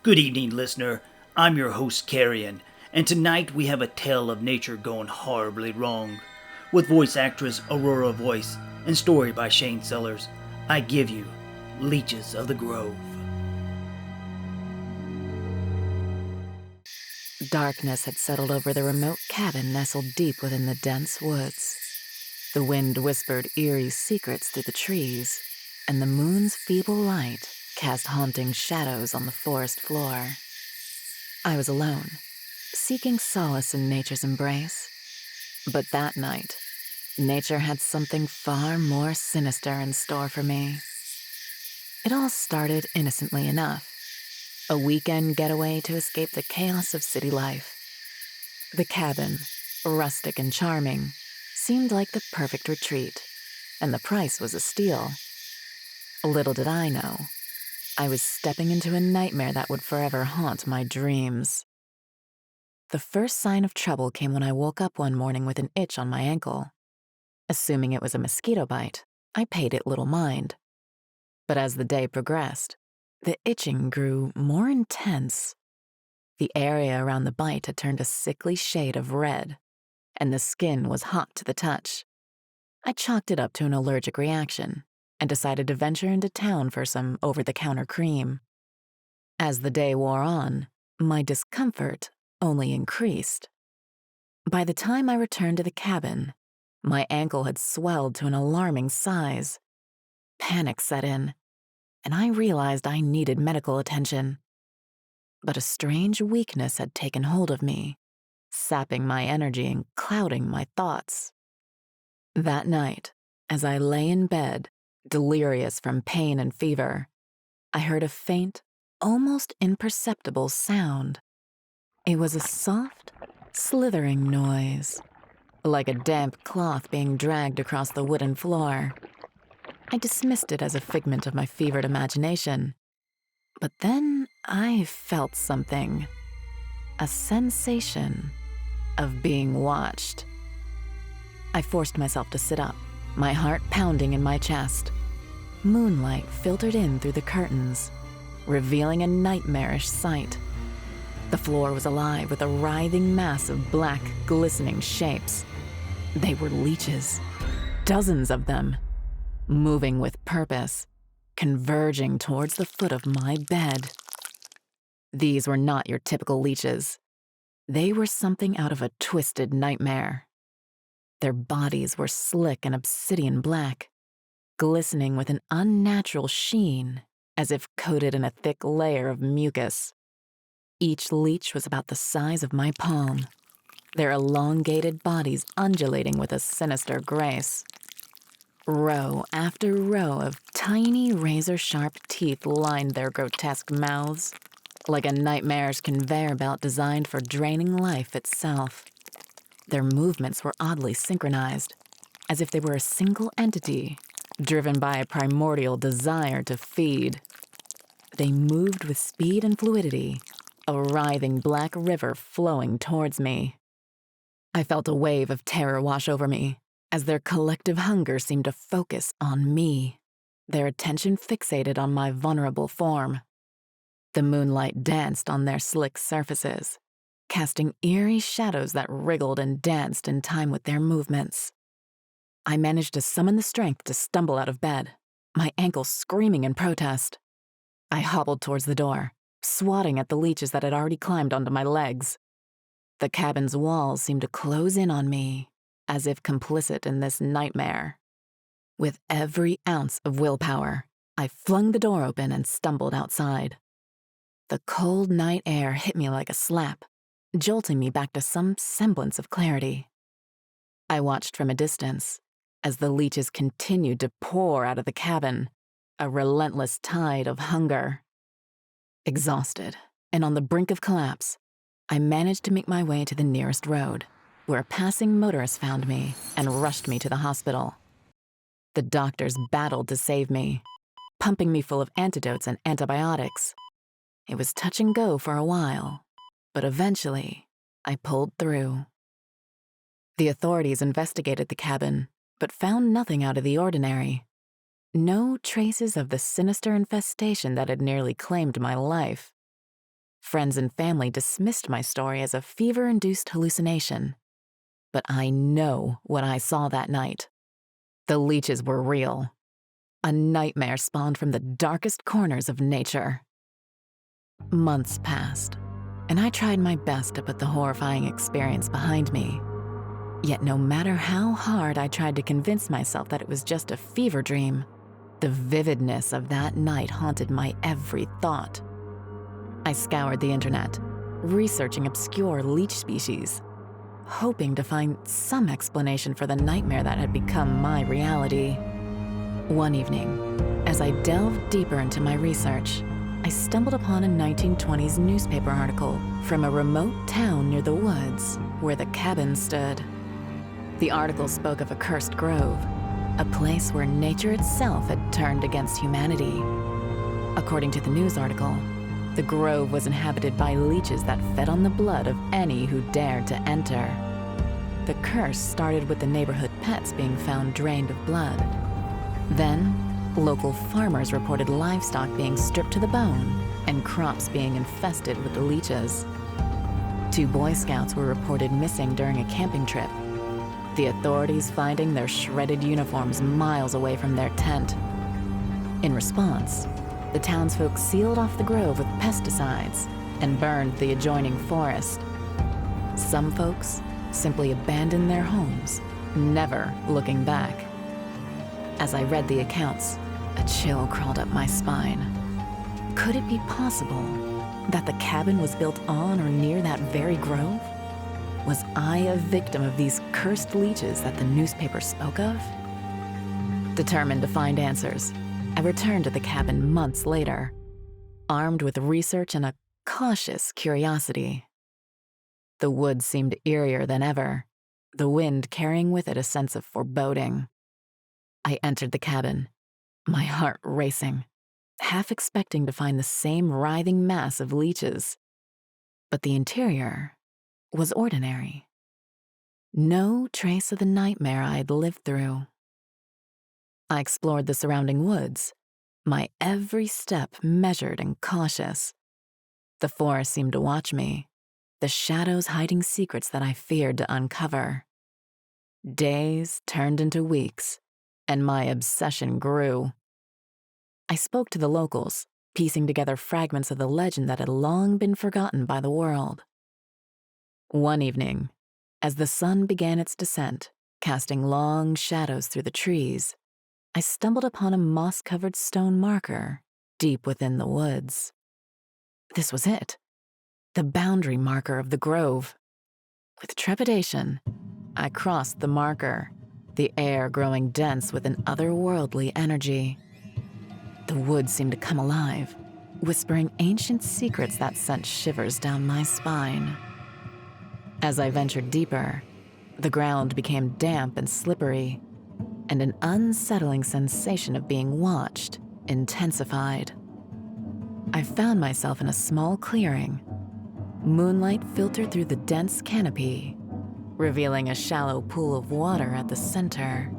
Good evening, listener. I'm your host, Carrion, and tonight we have a tale of nature going horribly wrong. With voice actress Aurora Voice and story by Shane Sellers, I give you Leeches of the Grove. Darkness had settled over the remote cabin nestled deep within the dense woods. The wind whispered eerie secrets through the trees, and the moon's feeble light cast haunting shadows on the forest floor. I was alone, seeking solace in nature's embrace. But that night, nature had something far more sinister in store for me. It all started innocently enough. A weekend getaway to escape the chaos of city life. The cabin, rustic and charming, seemed like the perfect retreat, and the price was a steal. Little did I know, I was stepping into a nightmare that would forever haunt my dreams. The first sign of trouble came when I woke up one morning with an itch on my ankle. Assuming it was a mosquito bite, I paid it little mind. But as the day progressed, the itching grew more intense. The area around the bite had turned a sickly shade of red, and the skin was hot to the touch. I chalked it up to an allergic reaction and decided to venture into town for some over-the-counter cream. As the day wore on, my discomfort only increased. By the time I returned to the cabin, my ankle had swelled to an alarming size. Panic set in, and I realized I needed medical attention. But a strange weakness had taken hold of me, sapping my energy and clouding my thoughts. That night, as I lay in bed, delirious from pain and fever, I heard a faint, almost imperceptible sound. It was a soft, slithering noise, like a damp cloth being dragged across the wooden floor. I dismissed it as a figment of my fevered imagination. But then I felt something, a sensation of being watched. I forced myself to sit up, my heart pounding in my chest. Moonlight filtered in through the curtains, revealing a nightmarish sight. The floor was alive with a writhing mass of black, glistening shapes. They were leeches, dozens of them, moving with purpose, converging towards the foot of my bed. These were not your typical leeches. They were something out of a twisted nightmare. Their bodies were slick and obsidian black, glistening with an unnatural sheen, as if coated in a thick layer of mucus. Each leech was about the size of my palm, their elongated bodies undulating with a sinister grace. Row after row of tiny razor-sharp teeth lined their grotesque mouths, like a nightmare's conveyor belt designed for draining life itself. Their movements were oddly synchronized, as if they were a single entity, driven by a primordial desire to feed. They moved with speed and fluidity, a writhing black river flowing towards me. I felt a wave of terror wash over me, as their collective hunger seemed to focus on me, their attention fixated on my vulnerable form. The moonlight danced on their slick surfaces, casting eerie shadows that wriggled and danced in time with their movements. I managed to summon the strength to stumble out of bed, my ankle screaming in protest. I hobbled towards the door, swatting at the leeches that had already climbed onto my legs. The cabin's walls seemed to close in on me, as if complicit in this nightmare. With every ounce of willpower, I flung the door open and stumbled outside. The cold night air hit me like a slap, jolting me back to some semblance of clarity. I watched from a distance as the leeches continued to pour out of the cabin, a relentless tide of hunger. Exhausted and on the brink of collapse, I managed to make my way to the nearest road, where a passing motorist found me and rushed me to the hospital. The doctors battled to save me, pumping me full of antidotes and antibiotics. It was touch and go for a while, but eventually, I pulled through. The authorities investigated the cabin, but found nothing out of the ordinary. No traces of the sinister infestation that had nearly claimed my life. Friends and family dismissed my story as a fever-induced hallucination. But I know what I saw that night. The leeches were real. A nightmare spawned from the darkest corners of nature. Months passed, and I tried my best to put the horrifying experience behind me. Yet no matter how hard I tried to convince myself that it was just a fever dream, the vividness of that night haunted my every thought. I scoured the internet, researching obscure leech species, hoping to find some explanation for the nightmare that had become my reality. One evening, as I delved deeper into my research, I stumbled upon a 1920s newspaper article from a remote town near the woods where the cabin stood. The article spoke of a cursed grove, a place where nature itself had turned against humanity. According to the news article, the grove was inhabited by leeches that fed on the blood of any who dared to enter. The curse started with the neighborhood pets being found drained of blood. Then, local farmers reported livestock being stripped to the bone and crops being infested with the leeches. 2 Boy Scouts were reported missing during a camping trip, the authorities finding their shredded uniforms miles away from their tent. In response, the townsfolk sealed off the grove with pesticides and burned the adjoining forest. Some folks simply abandoned their homes, never looking back. As I read the accounts, a chill crawled up my spine. Could it be possible that the cabin was built on or near that very grove? Was I a victim of these cursed leeches that the newspaper spoke of? Determined to find answers, I returned to the cabin months later, armed with research and a cautious curiosity. The woods seemed eerier than ever, the wind carrying with it a sense of foreboding. I entered the cabin, my heart racing, half expecting to find the same writhing mass of leeches. But the interior was ordinary. No trace of the nightmare I'd lived through. I explored the surrounding woods, my every step measured and cautious. The forest seemed to watch me, the shadows hiding secrets that I feared to uncover. Days turned into weeks, and my obsession grew. I spoke to the locals, piecing together fragments of the legend that had long been forgotten by the world. One evening, as the sun began its descent, casting long shadows through the trees, I stumbled upon a moss-covered stone marker deep within the woods. This was it, the boundary marker of the grove. With trepidation, I crossed the marker, the air growing dense with an otherworldly energy. The woods seemed to come alive, whispering ancient secrets that sent shivers down my spine. As I ventured deeper, the ground became damp and slippery, and an unsettling sensation of being watched intensified. I found myself in a small clearing. Moonlight filtered through the dense canopy, revealing a shallow pool of water at the center.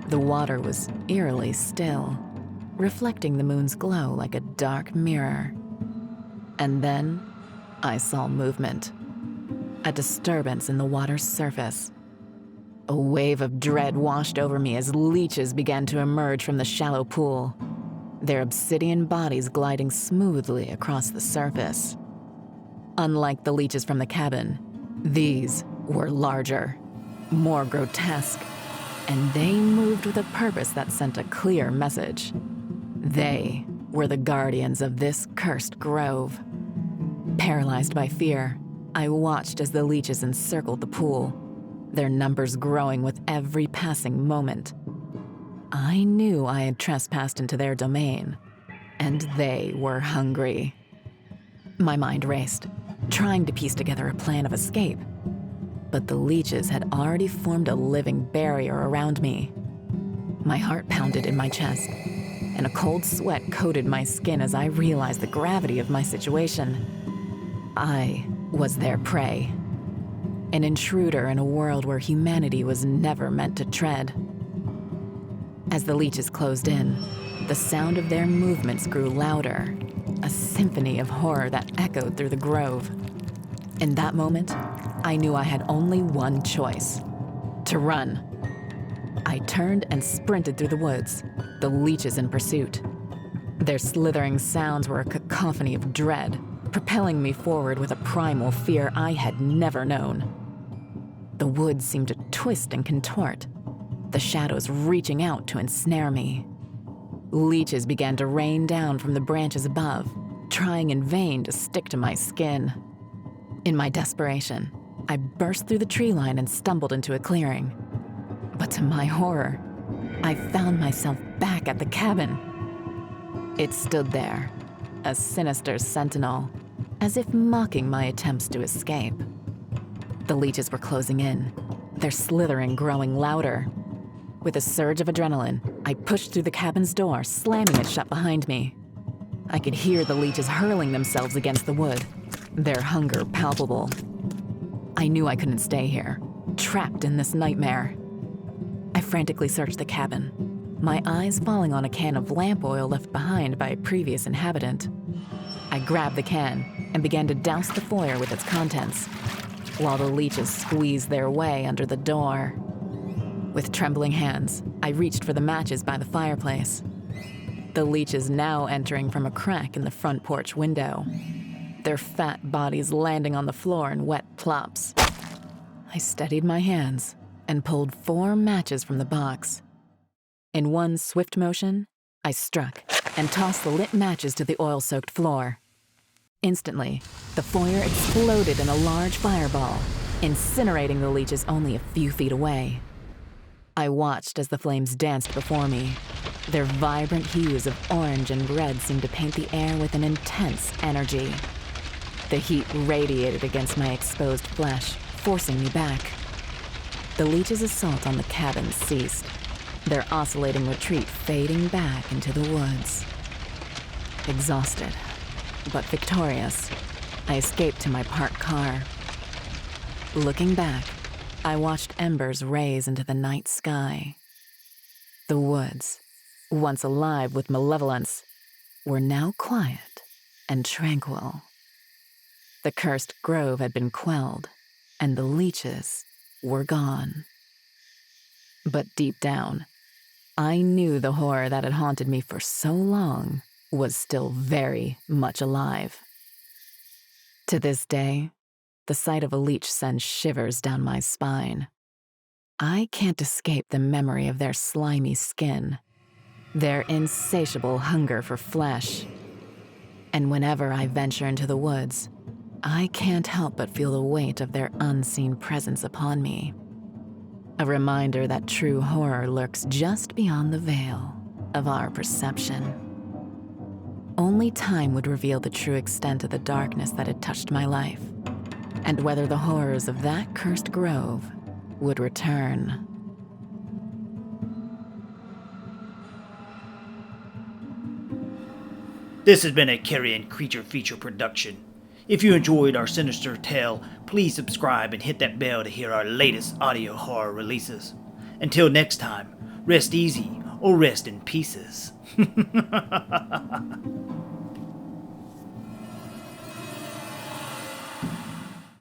The water was eerily still, reflecting the moon's glow like a dark mirror. And then I saw movement. A disturbance in the water's surface. A wave of dread washed over me as leeches began to emerge from the shallow pool, their obsidian bodies gliding smoothly across the surface. Unlike the leeches from the cabin, these were larger, more grotesque, and they moved with a purpose that sent a clear message. They were the guardians of this cursed grove. Paralyzed by fear, I watched as the leeches encircled the pool, their numbers growing with every passing moment. I knew I had trespassed into their domain, and they were hungry. My mind raced, trying to piece together a plan of escape. But the leeches had already formed a living barrier around me. My heart pounded in my chest, and a cold sweat coated my skin as I realized the gravity of my situation. I was their prey, an intruder in a world where humanity was never meant to tread. As the leeches closed in, the sound of their movements grew louder, a a symphony of horror that echoed through the grove. In that moment, I knew I had only one choice: to run. I turned and sprinted through the woods, the leeches in pursuit. Their slithering sounds were a cacophony of dread, propelling me forward with a primal fear I had never known. The woods seemed to twist and contort, the shadows reaching out to ensnare me. Leeches began to rain down from the branches above, trying in vain to stick to my skin. In my desperation, I burst through the tree line and stumbled into a clearing. But to my horror, I found myself back at the cabin. It stood there, a sinister sentinel, as if mocking my attempts to escape. The leeches were closing in, their slithering growing louder. With a surge of adrenaline, I pushed through the cabin's door, slamming it shut behind me. I could hear the leeches hurling themselves against the wood, their hunger palpable. I knew I couldn't stay here, trapped in this nightmare. I frantically searched the cabin, my eyes falling on a can of lamp oil left behind by a previous inhabitant. I grabbed the can and began to douse the foyer with its contents, while the leeches squeezed their way under the door. With trembling hands, I reached for the matches by the fireplace. The leeches now entering from a crack in the front porch window, their fat bodies landing on the floor in wet plops. I steadied my hands and pulled 4 matches from the box. In one swift motion, I struck and tossed the lit matches to the oil-soaked floor. Instantly, the foyer exploded in a large fireball, incinerating the leeches only a few feet away. I watched as the flames danced before me. Their vibrant hues of orange and red seemed to paint the air with an intense energy. The heat radiated against my exposed flesh, forcing me back. The leeches' assault on the cabin ceased, their oscillating retreat fading back into the woods. Exhausted, but victorious, I escaped to my parked car. Looking back, I watched embers raise into the night sky. The woods, once alive with malevolence, were now quiet and tranquil. The cursed grove had been quelled, and the leeches were gone. But deep down, I knew the horror that had haunted me for so long was still very much alive. To this day, the sight of a leech sends shivers down my spine. I can't escape the memory of their slimy skin, their insatiable hunger for flesh. And whenever I venture into the woods, I can't help but feel the weight of their unseen presence upon me. A reminder that true horror lurks just beyond the veil of our perception. Only time would reveal the true extent of the darkness that had touched my life, and whether the horrors of that cursed grove would return. This has been a Carrion Creature Feature production. If you enjoyed our sinister tale, please subscribe and hit that bell to hear our latest audio horror releases. Until next time, rest easy or rest in pieces.